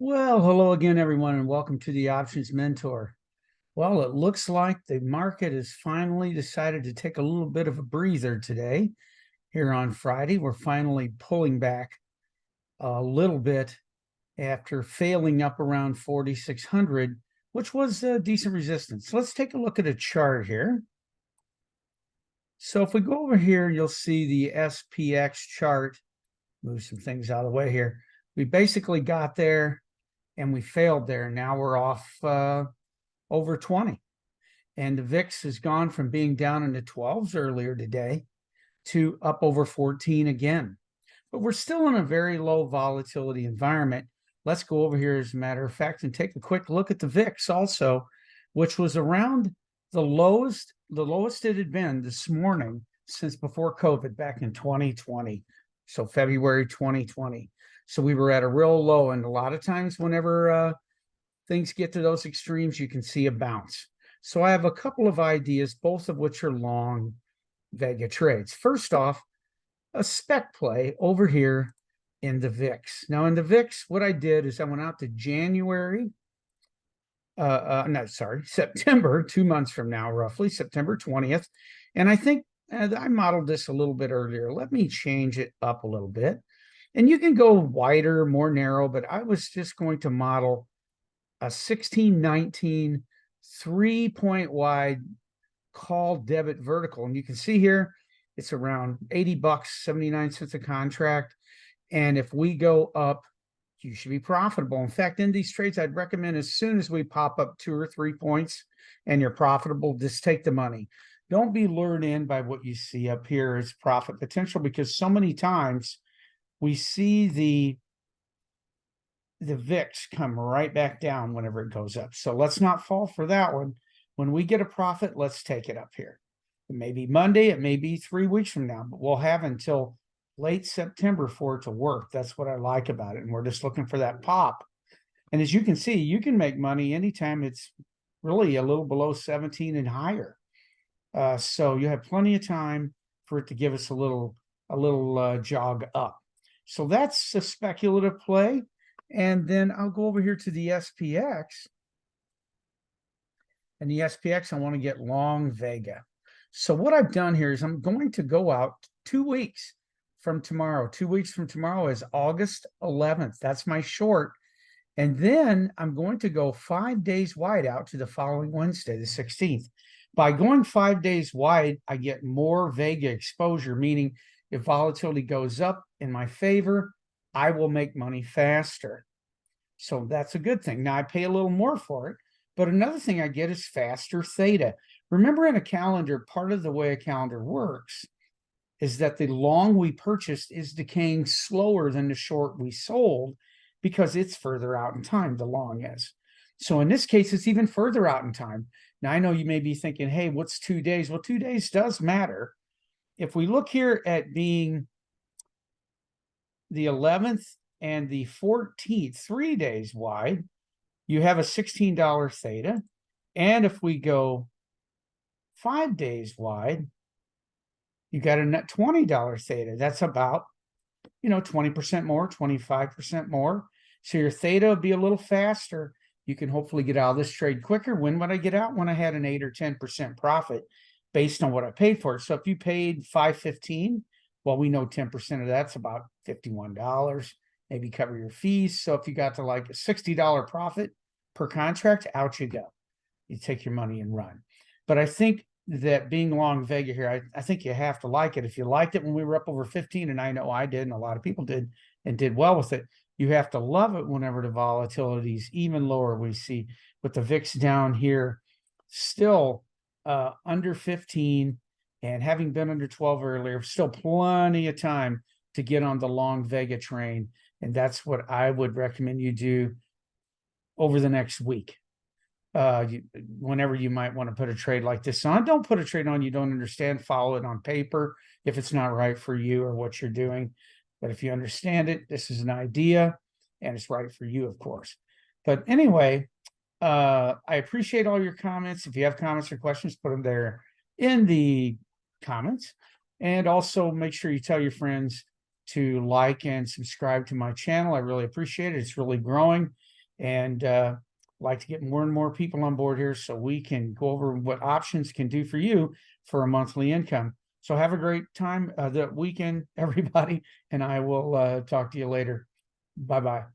Well, hello again, everyone, and welcome to the Options Mentor. Well, it looks like the market has finally decided to take a little bit of a breather today. Here on Friday, we're finally pulling back a little bit after failing up around 4,600, which was a decent resistance. Let's take a look at a chart here. So if we go over here, you'll see the SPX chart. Move some things out of the way here. We basically got there and we failed there. Now we're off over 20. And the VIX has gone from being down in the 12s earlier today to up over 14 again. But we're still in a very low volatility environment. Let's go over here, as a matter of fact, and take a quick look at the VIX also, which was around the lowest it had been this morning since before COVID back in 2020. So February 2020. So we were at a real low. And a lot of times whenever things get to those extremes, you can see a bounce. So I have a couple of ideas, both of which are long Vega trades. First off, a spec play over here in the VIX. Now in the VIX, what I did is I went out to September, 2 months from now, roughly September 20th. And I think I modeled this a little bit earlier. Let me change it up a little bit. And you can go wider, more narrow, but I was just going to model a 1619 3-point wide call debit vertical. And you can see here, it's around 80 bucks, 79 cents a contract. And if we go up, you should be profitable. In fact, in these trades, I'd recommend as soon as we pop up 2 or 3 points and you're profitable, just take the money. Don't be lured in by what you see up here as profit potential, because so many times we see the VIX come right back down whenever it goes up. So let's not fall for that one. When we get a profit, let's take it up here. It may be Monday, it may be 3 weeks from now, but we'll have until late September for it to work. That's what I like about it. And we're just looking for that pop. And as you can see, you can make money anytime it's really a little below 17 and higher. So you have plenty of time for it to give us a little jog up. So that's a speculative play. And then I'll go over here to the SPX. And the SPX, I want to get long Vega. So what I've done here is I'm going to go out 2 weeks from tomorrow. 2 weeks from tomorrow is August 11th. That's my short. And then I'm going to go 5 days wide out to the following Wednesday, the 16th. By going 5 days wide, I get more Vega exposure, meaning if volatility goes up in my favor, I will make money faster. So that's a good thing. Now I pay a little more for it, but another thing I get is faster theta. Remember, in a calendar, part of the way a calendar works is that the long we purchased is decaying slower than the short we sold, because it's further out in time, the long is. So in this case, it's even further out in time. Now I know you may be thinking, hey, what's 2 days? Well, 2 days does matter. If we look here at being the 11th and the 14th, 3 days wide, you have a $16 theta. And if we go 5 days wide, you got a net $20 theta. That's about, 20% more, 25% more. So your theta will be a little faster. You can hopefully get out of this trade quicker. When would I get out? When I had an 8 or 10% profit based on what I paid for it. So if you paid $5.15, well, we know 10% of that's about $51. Maybe cover your fees. So if you got to like a $60 profit per contract, out you go. You take your money and run. But I think that being long Vega here, I think you have to like it. If you liked it when we were up over 15, and I know I did, and a lot of people did, and did well with it, you have to love it whenever the volatility is even lower. We see with the VIX down here, still under 15, and having been under 12 earlier, still plenty of time to get on the long Vega train. And that's what I would recommend you do over the next week. Whenever you might want to put a trade like this on, don't put a trade on you don't understand. Follow it on paper if it's not right for you or what you're doing. But if you understand it, this is an idea and it's right for you, of course. But anyway, I appreciate all your comments. If you have comments or questions, put them there in the comments. And also make sure you tell your friends to like and subscribe to my channel. I really appreciate it. It's really growing. and like to get more and more people on board here so we can go over what options can do for you for a monthly income. So have a great time the weekend, everybody, and I will talk to you later. Bye-bye.